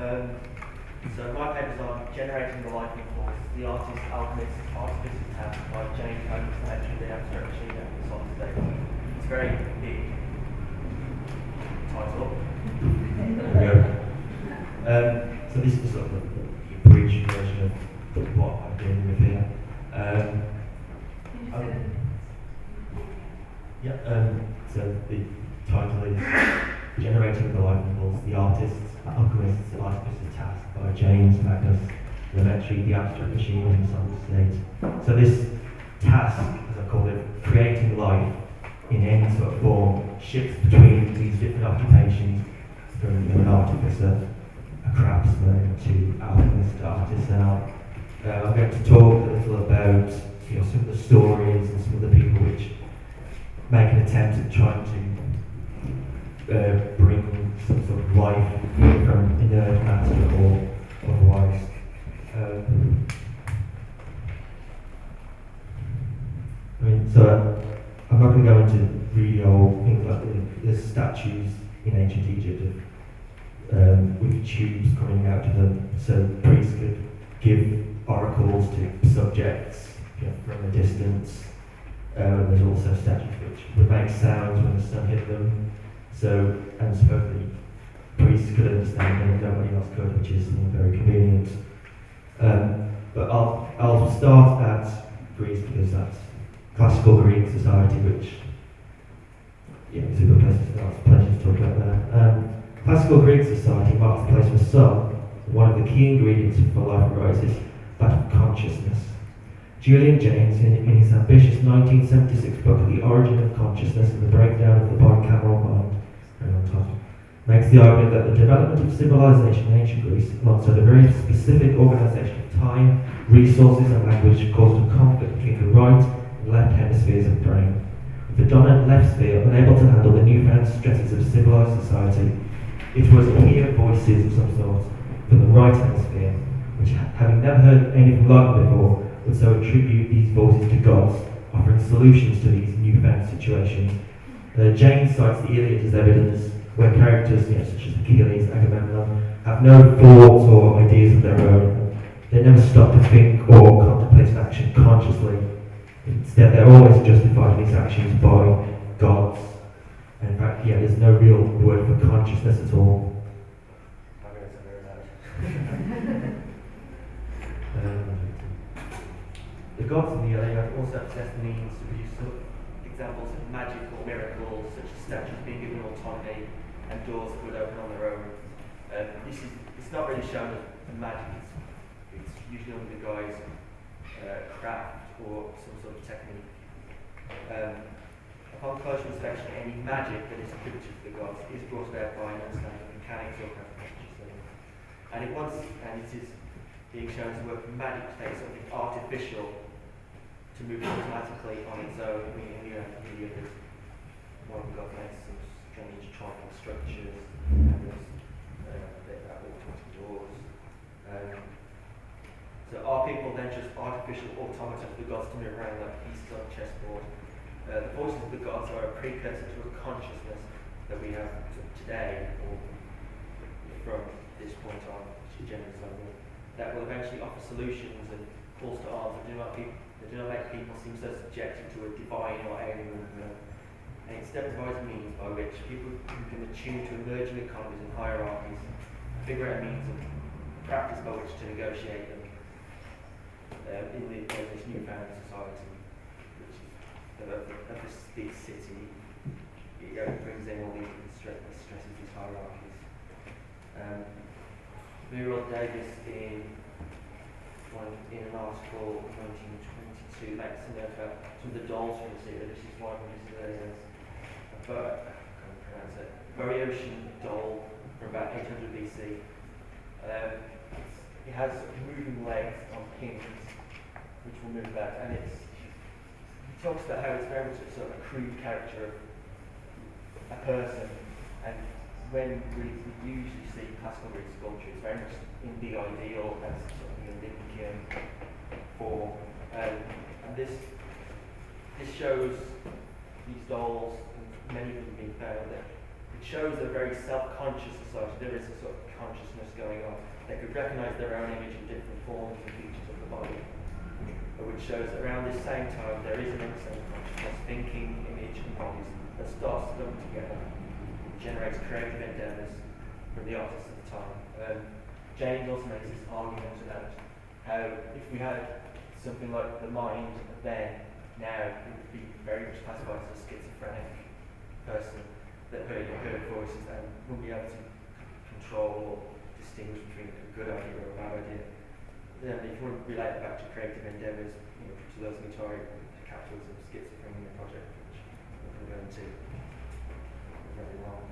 So my paper's on generating the life impulse, the artist, alchemist, artificer task by Dane Worrallo, the abstract machine and the solid state. It's a very big title. There we go. So this is sort of the bridge version of what I'm dealing with here. So the title is Generating the Life Impulse, the Artist, Alchemists, Artificer Task by James Magnus La Mettrie, the abstract machine and the solid state. So this task, as I call it, creating life in any sort of form, shifts between these different occupations, from an artificer, a craftsman, to alchemist, artisan. I'm going to talk a little about some of the stories and some of the people which make an attempt at trying to bring some sort of life from inert matter or otherwise. I'm not going to go into really old things like the statues in ancient Egypt with tubes coming out of them, so priests could give oracles to subjects from a distance. There's also statues which would make sounds when the sun hit them. So, and supposedly priests could understand them and nobody else could, which is very convenient. But I'll start at Greece because that's classical Greek society, which is a good place to start. It's a pleasure to talk about that. Classical Greek society marks the place for some. One of the key ingredients for life arises that of consciousness. Julian James, in his ambitious 1976 book, The Origin of Consciousness and the Breakdown of the Bicameral Mind, makes the argument that the development of civilization in ancient Greece, alongside a very specific organisation of time, resources and language, caused a conflict between the right and left hemispheres of the brain. With the dominant left sphere unable to handle the newfound stresses of civilized society, it was to hear voices of some sort from the right hemisphere, which, having never heard anything like them before, would so attribute these voices to gods, offering solutions to these newfound situations. James cites the Iliad as evidence where characters such as Achilles, Agamemnon, have no thoughts or ideas of their own. They never stop to think or contemplate an action consciously. Instead, they're always justifying these actions by gods. And in fact, there's no real word for consciousness at all. The gods in the Iliad also possess the means to produce examples of magical miracles, such as statues being given autonomy and doors that would open on their own. It's not really shown as magic. It's usually under the guise of craft or some sort of technique. Upon closer inspection, any magic that is attributed to the gods is brought about by an understanding of mechanics or craftsmanship. And it is being shown to work with magic to take something artificial to move automatically on its own. One of the gods makes some strange triangle structures, and there's automatic doors. So are people then just artificial automata for the gods to move around like pieces on a chessboard? The voices of the gods are a precursor to a consciousness that we have today, or from this point on, which is generally something that will eventually offer solutions and calls to arms that do not make people seem so subjected to a divine or alien movement. And instead provides means by which people who can attune to emerging economies and hierarchies figure out means of practice by which to negotiate them in this newfound society, which is of this big city. It brings in all these stresses, these hierarchies. Muriel Davis in an article in 1922 makes a note about some of the dolls from the city. This is one. This is I can't pronounce it. Boreocean doll from about 800 BC. It has moving legs on pins, which will move back, and it talks about how it's very much a sort of a crude caricature of a person, and when we usually see classical Greek sculpture, it's very much in the ideal as sort of an Olympian form, and this shows these dolls, and many of them being found, that shows a very self-conscious society. There is a sort of consciousness going on. They could recognise their own image in different forms and features of the body, which shows that around this same time there is an insane consciousness, thinking, image and bodies that starts to come together, generates creative endeavours from the artists of the time. James also makes this argument about how if we had something like the mind then, now it would be very much classified as a schizophrenic person that heard voices and wouldn't be able to control or distinguish between a good idea or a bad idea. Then if you want to relate it back to creative endeavours, to those Mettrie capitalism, schizophrenia project, which we're going to very long.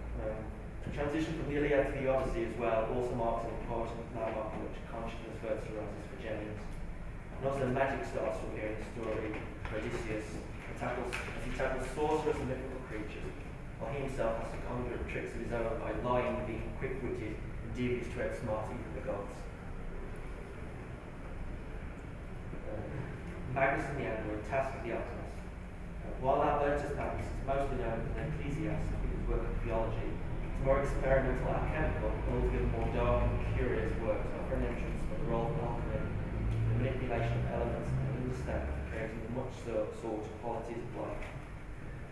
The transition from the Iliad to the Odyssey as well also marks an important landmark in which consciousness first arises for James. And also magic starts from here in the story of Odysseus, as he tackles sorcerers and mythical creatures, while he himself has to conjure up tricks of his own by lying, being quick-witted, and devious to outsmart even the gods. Magnus and the android, tasked with the Alchemist. While Albertus Magnus is mostly known as an ecclesiastic in his work of theology, his more experimental alchemical and altogether more dark and curious works offer an entrance for the role of alchemy, the manipulation of elements and understanding of creating the much sought qualities of life.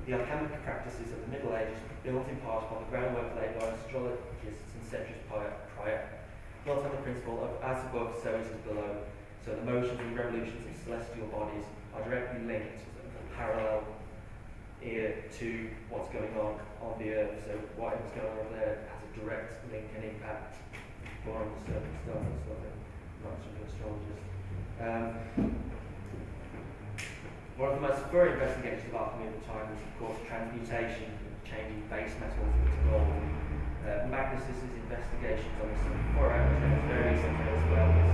The alchemic practices of the Middle Ages were built in part upon the groundwork laid by astrologists and centuries prior, built on the principle of as above, so it is below. So the motions and revolutions of celestial bodies are directly linked and parallel to what's going on the Earth. So whatever's going on there has a direct link and impact on the circumstances of it, not just an astrologist. One of the most thorough investigations of alchemy at the time was, of course, transmutation, changing base metals into gold. Magnus's investigations on this thorough and various as well as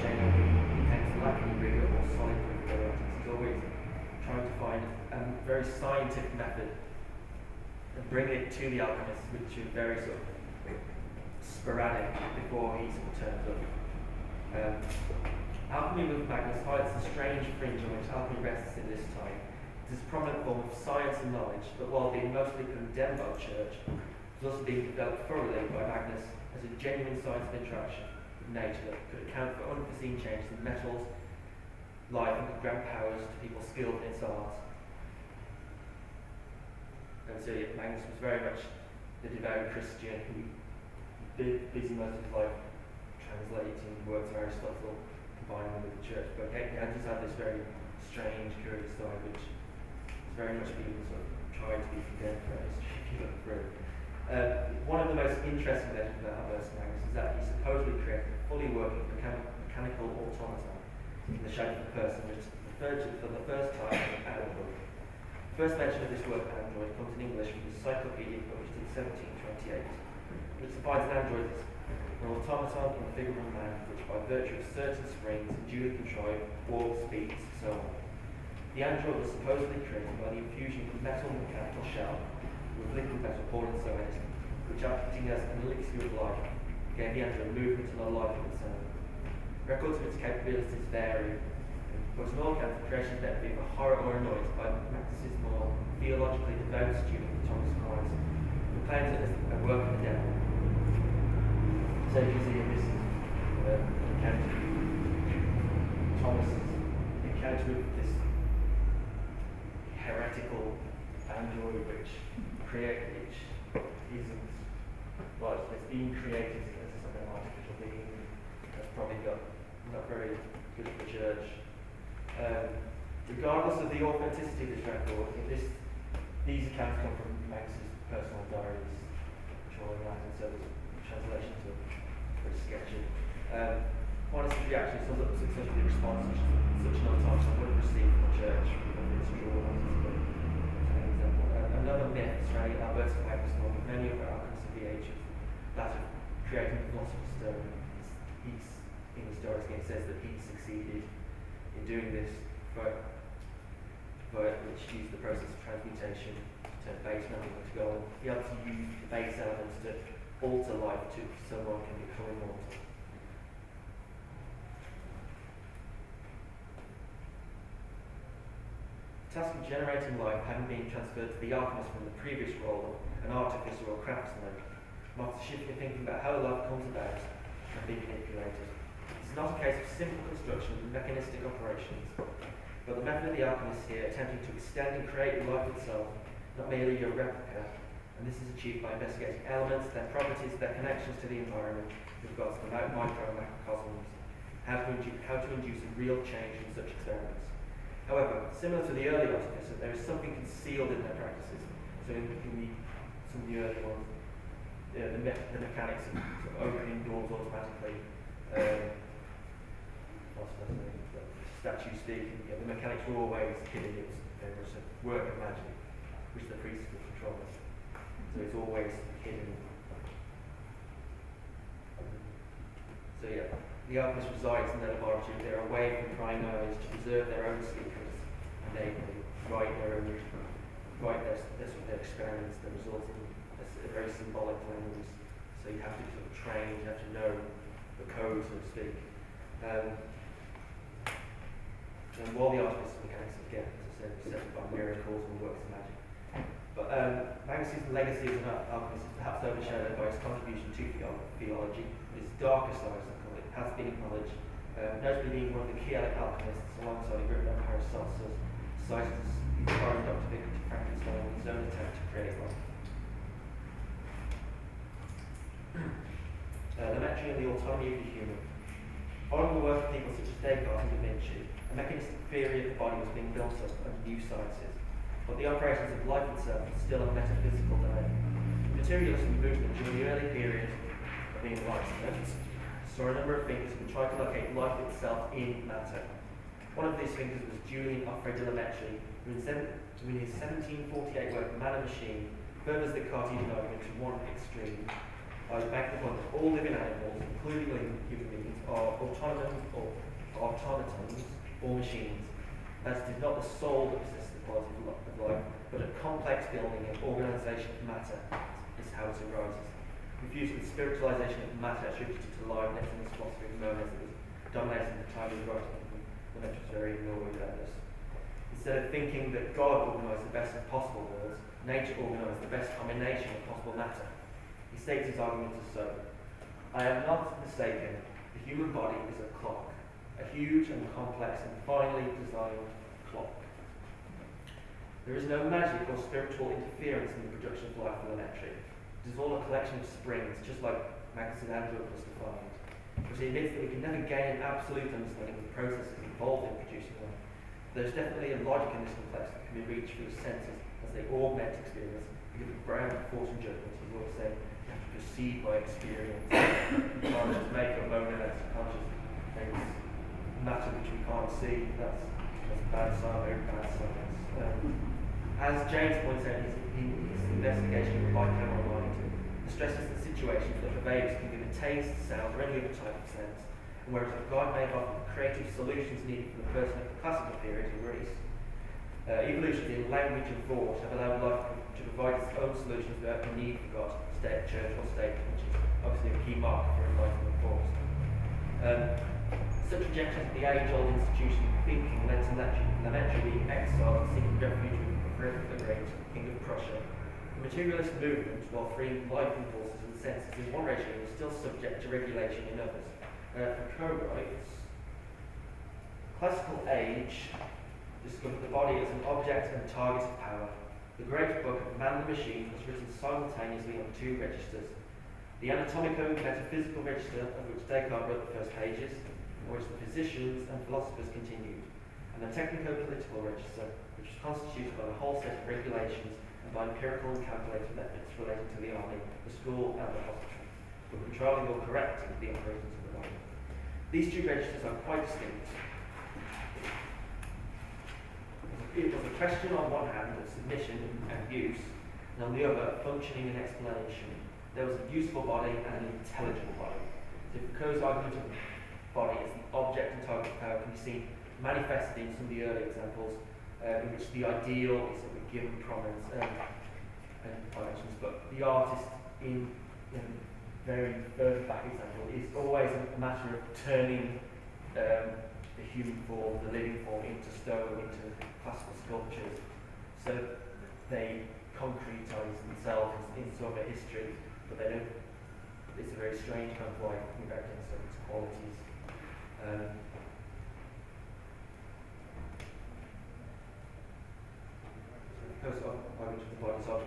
changing intense lacking rigor or solid rigor. He's always trying to find a very scientific method and bring it to the alchemists, which is very sort of sporadic before he sort of turns up. Alchemy with Magnus highlights the strange fringe on which alchemy rests in this time. It is a prominent form of science and knowledge, but while being mostly condemned by the church, it was also being developed thoroughly by Magnus as a genuine science of interaction with nature that could account for unforeseen changes in metals, life, and could grant powers to people skilled in its art. And so Magnus was very much the devout Christian who busy most of his life translating works of Aristotle, combining them with the church, but he just had this very strange, curious side which is very much being sort of tried to be condemned for history if you look through. One of the most interesting legends about Albertus Magnus is that he supposedly created a fully working mechanical automaton in the shape of a person, which is referred to for the first time as an android. The first mention of this word android comes in English from the Encyclopedia published in 1728, which defines an android as an automaton in the figure of a man, which by virtue of certain springs and duly contrived walks, speaks, and so on. The android was supposedly created by the infusion of a metal mechanical shell with liquid metal poured inside it, which acting as an elixir of life, gave the android movement and a life of its own. Records of its capabilities vary, but in all accounts, the creation of be of a horror or annoyance by Magnus's more theologically devout student Thomas Aquinas, who claims it as a work of the devil. So you can see this is encounter Thomas's encounter with this heretical android which isn't, well, it's being created as some kind of artificial being that's probably not very good for the church. Regardless of the authenticity of this record, these accounts come from Magnus's personal diaries, which are all in Latin, so there's translations are pretty sketchy. Honestly, reaction sums up successfully the response such an automaton would have received from the church with its drawn. Another myth surrounding Albertus Magnus, along with many of our alchemists of the age, that of creating the philosopher's stone. In the stories again says that he succeeded in doing this, which used the process of transmutation to turn base metals into gold. He had to use the base elements to alter life so one can become immortal. task of generating life having been transferred to the alchemist from the previous role of an artificer or craftsman, marks a shift in thinking about how life comes about and being manipulated. It's not a case of simple construction of mechanistic operations, but the method of the alchemist here attempting to extend and create life itself, not merely a replica, and this is achieved by investigating elements, their properties, their connections to the environment, with regards to the micro and macrocosms, how to induce a real change in such experiments. However, similar to the early artificers, there is something concealed in their practices. So in some of the early ones, the mechanics of opening doors automatically, statue speaking, the mechanics were always hidden. There was a work of magic, which the priests would control. So it's always hidden. So yeah, the alchemist resides in their laboratory. They're away from prying eyes to preserve their own secrets, and they write their experiments that result in a very symbolic language. So you have to sort of train, you have to know the code, so to speak. And while the artificer mechanics again, as I said, set by miracles and works of magic. But Magus's legacy as an alchemist is perhaps overshadowed by his contribution to theology. His darker side, as I call it, has been acknowledged, notably being one of the key alchemists alongside a group of Paracelsus, cited as inspiring Dr. Victor Frankenstein in his own attempt to create life. La Mettrie and the autonomy of the human. Following the work of people such as Descartes and Da Vinci, a mechanistic theory of the body was being built up under new sciences, but the operations of life itself is still a metaphysical domain. The materialist movement during the early period of the Enlightenment saw a number of thinkers who tried to locate life itself in matter. One of these thinkers was Julien de La Mettrie, who in his 1748 work Man and Machine furthers the Cartesian argument to one extreme by making the point that all living animals, including human beings, are automatons or machines. That it is not the soul that possesses the quality of life, but a complex building and organisation of matter is how it arises. Confused with spiritualisation of matter attributed to Leibniz and his philosophy of monism that was dominating the time he was writing, the Mettrie was very annoyed about this. Instead of thinking that God organised the best of possible worlds, nature organised the best combination of possible matter. He states his argument as so: I am not mistaken, the human body is a clock, a huge and complex and finely designed clock. There is no magic or spiritual interference in the production of life for La Mettrie. It is all a collection of springs, just like Magus and Andrew was defined. But he admits that we can never gain an absolute understanding of the processes involved in producing life. There's definitely a logic in this complex that can be reached through the senses as they augment experience. Because of ground of force and judgment, he's always saying you have to proceed by experience. You can't just make a monads, you can't just make matter which we can't see. That's bad science, very bad science. As James points out in his investigation of the bicameral mind, the stresses of the situation that pervades can give a taste, sound, or any other type of sense. And whereas God may have offered the creative solutions needed for the person of the classical period in Greece, evolution in language and thought have allowed life to provide its own solutions without the need for God, state, church, or state, which is obviously a key marker for Enlightenment force. Such rejection of the age-old institution of thinking led to La Mettrie being exiled and seeking refuge with Frederick the Great, King of Prussia. The materialist movement, while freeing life impulses and senses in one regime, was still subject to regulation in others. Foucault writes, classical age discovered the body as an object and target of power. The great book of Man the Machine was written simultaneously on two registers. The anatomico-metaphysical register, of which Descartes wrote the first pages, in which the physicians and philosophers continued, and the technico-political register, which was constituted by the whole set of regulations and by empirical and calculated methods relating to the army, the school, and the hospital, for controlling or correcting the operations of the body. These two registers are quite distinct. It was a question on one hand of submission and use, and on the other, functioning and explanation. There was a useful body and an intelligible body. So Foucault's argument of the body as the object and target of power can be seen manifested in some of the early examples, in which the ideal is sort of given prominence and dimensions, but the artist in very further back example is always a matter of turning the human form, the living form, into stone, into classical sculptures. So they concretize themselves in sort of a history, but they don't. It's a very strange kind of like American sort of qualities. Because of which the bodies of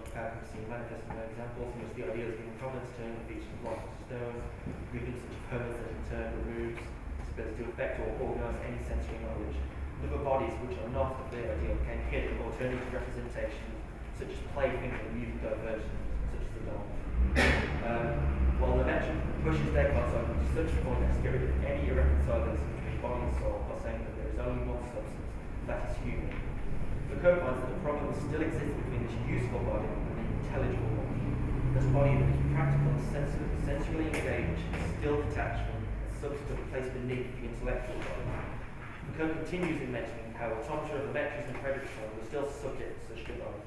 seen manifest in their examples, in which the ideas being prominence turn the features of life to stone, moving such a permanence that in turn removes its ability to affect or organise any sensory knowledge. Other bodies which are not of the ideal became hidden or turned into representations, such as playthings and music diversions, such as the doll. While the Mettrie pushes Descartes over to such a point as to get rid of any irreconcilability between body and soul by saying that there is only one substance, that is human. Foucault finds that the problem still exists between this useful body and the intelligible body. This body that is practical and sensually engaged is still detached from a substance placed beneath the intellectual body. Foucault continues in mentioning how automata of the Mettries and Frederickson were still subject to such divide.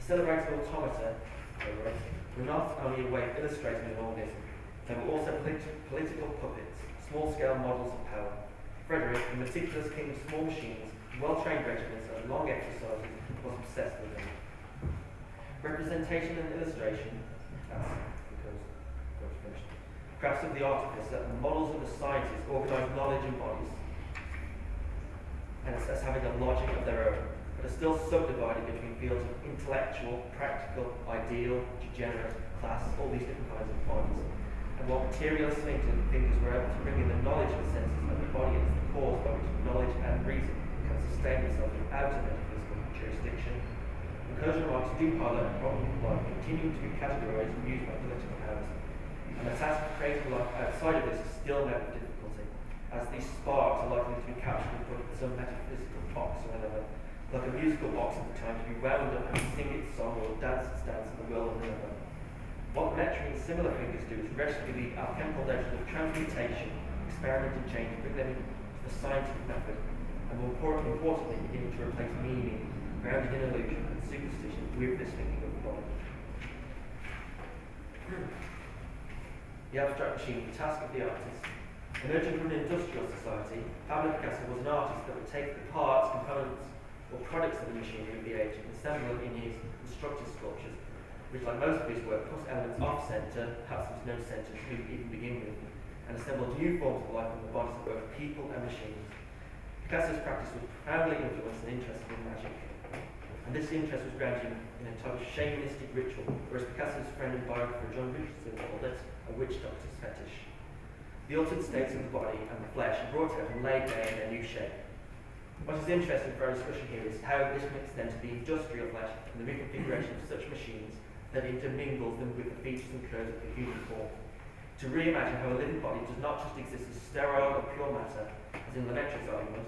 The celebrated automata, however, were not only a way of illustrating an organism, they were also political puppets, small-scale models of power. Frederick, the meticulous king of small machines, well-trained regiments and long exercises, was obsessed with them. Representation and illustration, crafts of the artificer and models of the scientists organise knowledge in bodies, and as having a logic of their own, but are still subdivided between fields of intellectual, practical, ideal, degenerate, class, all these different kinds of bodies. And while materialist thinkers were able to bring in the knowledge of the senses of the body as the cause by which knowledge and reason can sustain itself without a metaphysical jurisdiction, Foucault's remarks do highlight the problem of life continuing to be categorised and used by political powers. And the task of creating life outside of this is still met with difficulty, as these sparks are likely to be captured and put in some metaphysical box or another, like a musical box at the time to be wound up and sing its song or dance its dance in the will of another. What Mettrie and similar thinkers do is wrestle the alchemical notions of transmutation, experiment and change, and bring them into the scientific method, and more importantly, begin to replace meaning, grounded in illusion and superstition, with this thinking of the body. The abstract machine, the task of the artist. Emerging from an industrial society, Pablo Picasso was an artist that would take the parts, components, or products of the machinery of the age and assemble them in his constructive sculptures, which, like most of his work, puts elements off-centre, perhaps with no centre to even begin with, and assembled new forms of life from the bodies of both people and machines. Picasso's practice was profoundly influenced and interested in magic, and this interest was grounded in a type of shamanistic ritual, whereas Picasso's friend and biographer John Richardson called it a witch doctor's fetish. The altered states of the body and the flesh are brought out and laid bare in their new shape. What is interesting for our discussion here is how this can extend to the industrial flesh and the reconfiguration of such machines that intermingles them with the features and curves of the human form. To reimagine how a living body does not just exist as sterile or pure matter, as in La Mettrie's argument,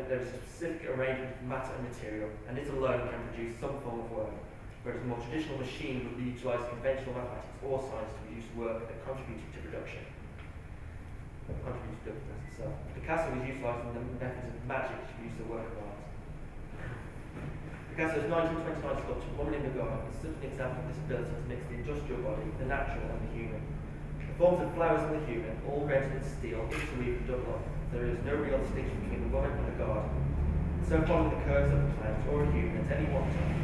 there is a specific arrangement of matter and material, and it alone can produce some form of work, whereas a more traditional machine would utilise conventional mathematics or science to produce work that contributed to production. Itself. Picasso was utilising the methods of magic to produce a work of art. Picasso's 1929 sculpture, Woman in the Garden, is such an example of this ability to mix the industrial body, the natural and the human. The forms of flowers and the human, all rendered in steel, interweave and double up. There is no real distinction between the woman and the garden. So following the curves of a plant or a human at any one time.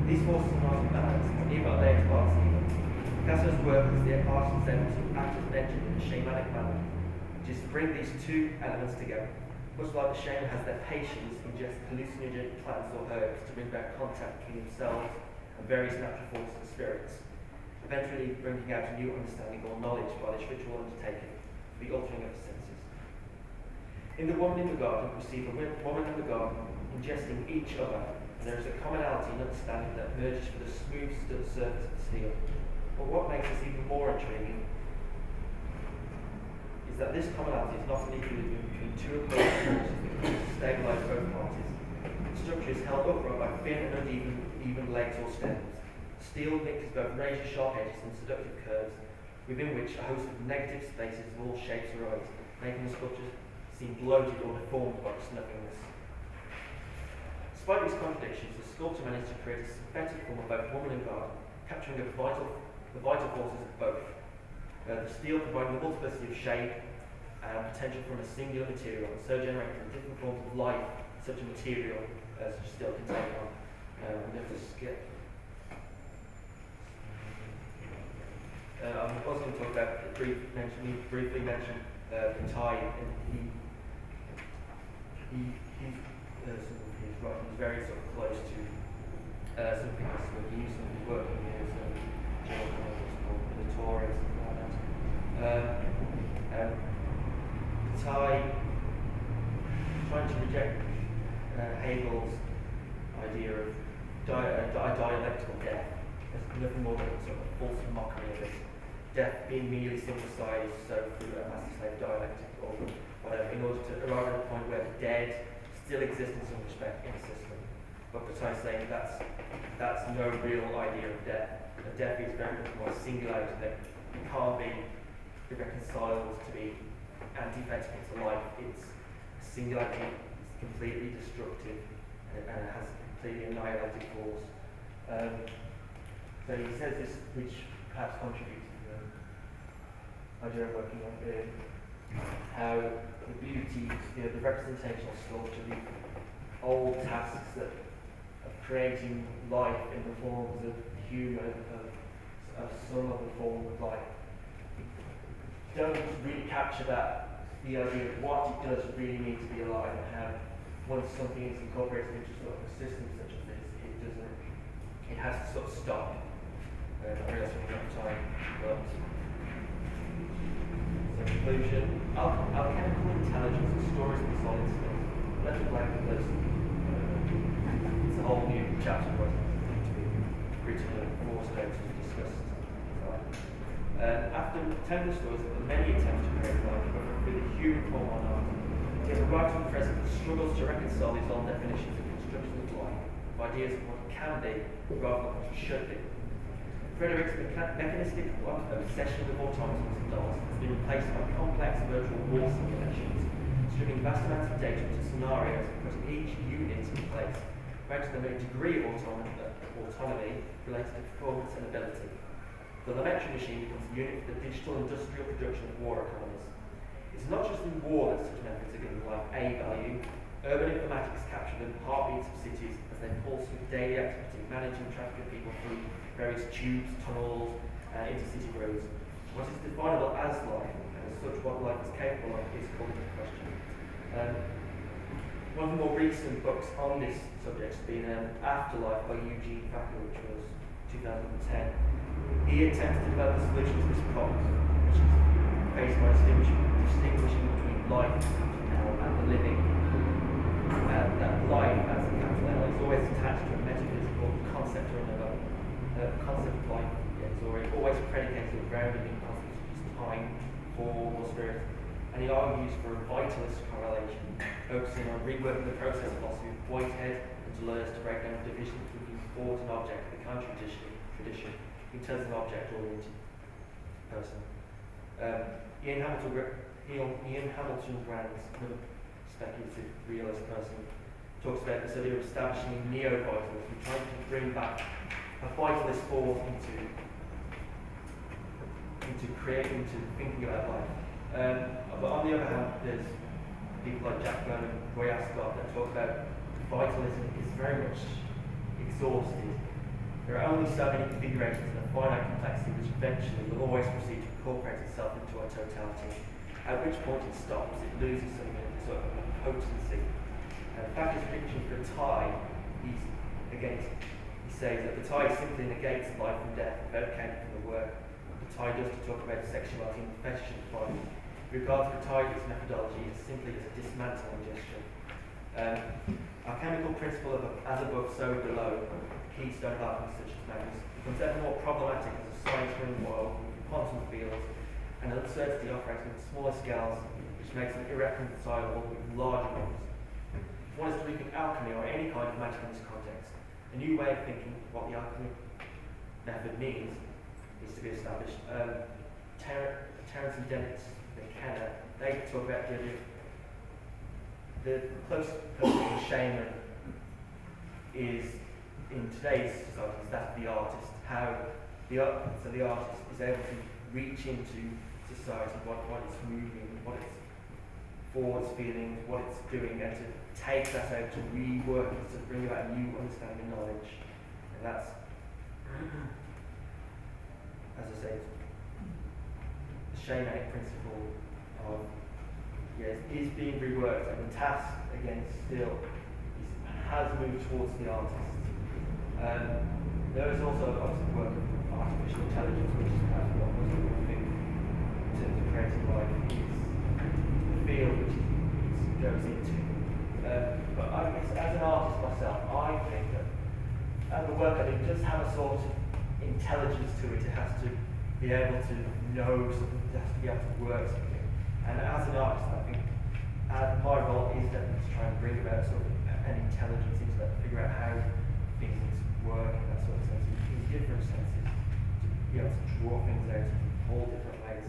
These forces are not in balance, and neither are they at parts either. Picasso's work is the artist's able to act as an engine in a shamanic manner, which is to bring these two elements together. Much like the shaman has their patients ingest hallucinogenic plants or herbs to bring back contact between themselves and various natural forces and spirits, eventually bringing out a new understanding or knowledge by this ritual undertaking for the altering of the senses. In The Woman in the Garden, we see the woman and the garden ingesting each other, and there is a commonality in understanding that emerges for the smooth, still surface of the steel. But what makes this even more intriguing is that this commonality is not an equilibrium between two opposing forces that can stabilise both parties. The structure is held upright by thin and uneven legs or stems. Steel mixes both razor-sharp edges and seductive curves, within which a host of negative spaces of all shapes arise, making the sculpture seem bloated or deformed by its nothingness. Despite these contradictions, the sculptor managed to create a synthetic form of both woman and garden, capturing the vital forces of both. The steel providing the multiplicity of shape, and potential from a singular material, and so generating different forms of life such a material as still can take on. I'm going to skip. I'm also going to talk about briefly mention the tie, and his writing is very sort of close to some Picasso. He used some of his work in his the Torres and stuff like that. The tie, trying to reject Hegel's idea of dialectical death as nothing more than sort of false mockery of it. Death being merely synthesized through a master slave dialectic or whatever, in order to arrive at a point where the dead still exist in some respect in the system. But besides saying that's no real idea of death. Death is very much more singularity that can't be reconciled to be antithetical to life. It's singularity, it's completely destructive, and it has completely annihilated force. So he says this, which perhaps contributes to the idea of working on how the beauty, the representational sculpture, the old tasks of creating life in the forms of human, of some other form of life, don't really capture the idea of what it does really mean to be alive, and how once something is incorporated into sort of a system such as this, it has to sort of stop. I realise we're running out of time, but so conclusion, alchemical intelligence, the stories of the solid state. Left it blank because it's a whole new chapter for us to be written and forced out to discuss. After telling the stories of the many attempts to create life, whether through the human form or not, it has arrived to the present that struggles to reconcile these old definitions of construction of life, of ideas of what it can be rather than what it should be. Frederick's mechanistic obsession with automatons and dolls has been replaced by complex virtual wall simulations, stripping vast amounts of data into scenarios and putting each unit in place, granting them a degree of autonomy related to performance and ability. The La Mettrie machine becomes a unit for the digital industrial production of war economies. It's not just in war that such methods are given life a value. Urban informatics capture the heartbeats of cities as they pulse with daily activity, managing traffic of people through various tubes, tunnels, intercity roads. What is definable as life, and as such what life is capable of, is called into question. One of the more recent books on this subject has been Afterlife by Eugene Facker, which was 2010. He attempts to develop a solution to this problem, which is based on distinguishing between life and the living. That life, as a capital L, is always attached to a metaphysical concept or another. The concept of life is always predicated or grounded in concepts such as time, form, or spirit. And he argues for a vitalist correlation, focusing on reworking the process philosophy of Whitehead and Deleuze to break down the division between thought and object, the Kant tradition, in terms of object-oriented person. Ian Hamilton Grant's another speculative realist person, talks about this idea of establishing neo-vitalism, trying to bring back a vitalist force into thinking about life. But on the other hand, there's people like Jack Byrne and Roy Ascott that talk about vitalism is very much exhausted. There are only so many configurations and a finite complexity which eventually will always proceed to incorporate itself into our totality, at which point it stops, it loses something of sort of potency. Facker's picture for a tie, he says that the tie simply negates life and death without accounting for the work the tie does to talk about sexuality and fetish and body. With regard to the tie, its methodology is simply as a dismantling gesture. Alchemical principle of as above, so below, keystone of alchemy such as Magnus, becomes ever more problematic as a science-run world with quantum fields and absurdity operating at smaller scales, which makes them irreconcilable with larger ones. If one is to rethink alchemy or any kind of magic in this context, a new way of thinking what the alchemy method means is to be established. Terence and Dennis McKenna, they talk about the idea of the close person of the shaman is, in today's society, is that of the artist. How the artist is able to reach into society, what it's moving, what it's thoughts, feelings, what it's doing, and to take that out, to rework it, to bring about new understanding and knowledge. And that's, as I say, the shamanic principle of, yes, is being reworked, and the task, again, still has moved towards the artist. There is also obviously work of artificial intelligence, which is perhaps what most people think in terms of creating life is the field which it goes into. But I guess as an artist myself, I think that the work I do does have a sort of intelligence to it. It has to be able to know something, it has to be able to work something. And as an artist, I think my role is definitely to try and bring about sort of an intelligence into that, figure out how things work in that sort of sense, in different senses, to be able to draw things out in all different ways.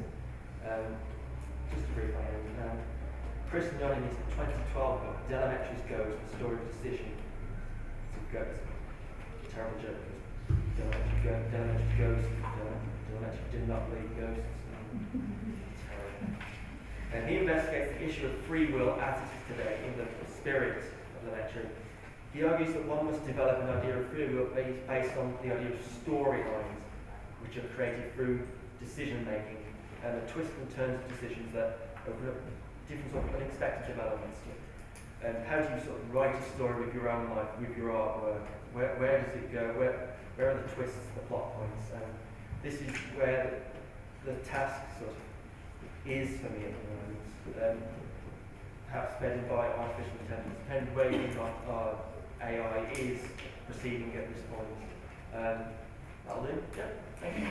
Just to brief my own. Chris Nunn in his 2012 book, De La Mettre's Ghost, The Story of Decision. It's a ghost. Terrible joke, because De La Mettre's Ghost, De La Mettrie did not believe ghosts. Terrible. And he investigates the issue of free will as it is today in the spirit of La Mettrie. He argues that one must develop an idea of free will based on the idea of storylines, which are created through decision making and the twists and turns of decisions that open up different sort of unexpected developments. And how do you sort of write a story with your own life, with your artwork? Where does it go? Where are the twists, the plot points? And this is where the task sort of is for me at the moment. Perhaps fed by artificial intelligence, depending where you think AI is proceeding at this point. That'll do. Yeah. Thank you.